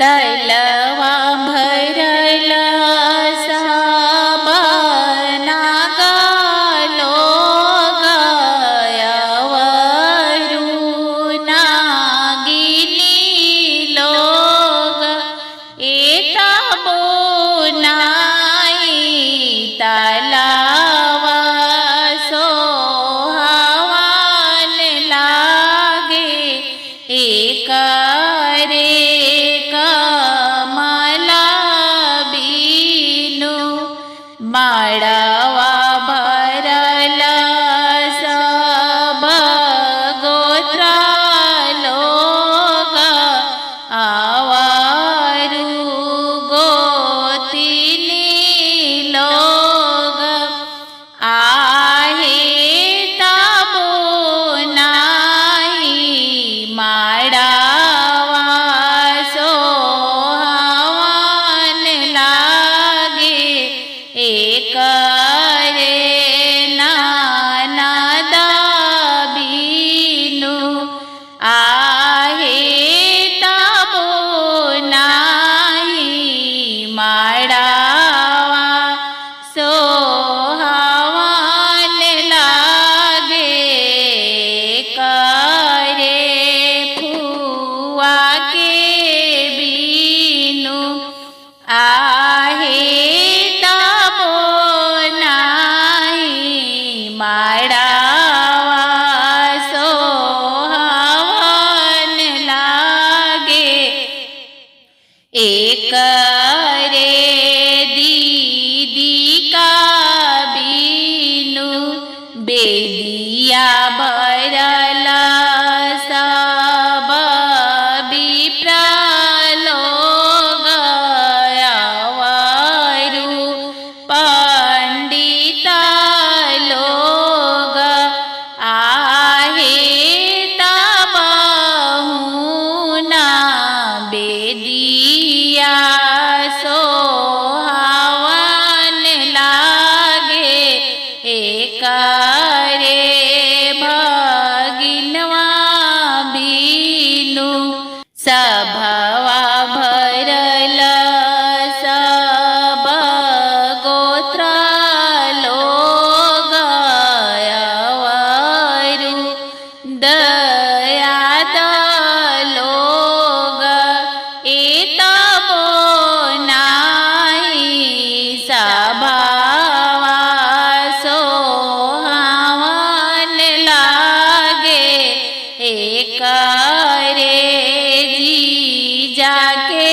तलवा भरल साबना गालो गयवरु नागिनी लोग एता बोनाई तलावा सोहावन लागे एक रे माड़वा भरल सब गोत्रा लोग आवरु गोतिनी लोग आहे ताबो नाही माड़वा सोहावन लागे एक रे नाना बीनु आहे ताबो नाही माड़वा सोहावन लागे करे फुआ के बीनु आहे माड़वा सोहावन लागे एक रे दीदी का बीनु बेदिया भरल सब विप्रा लोग आवरु पंडिता लोग आहे तबहुना बेदिया सोहावन लागे एक रे भगिनवा बीनु सभवा भरल सब गोत्रा लोग आवरु दयाद लोग एता बोनाई सभावा सोहावन लागे एक रे जी जाके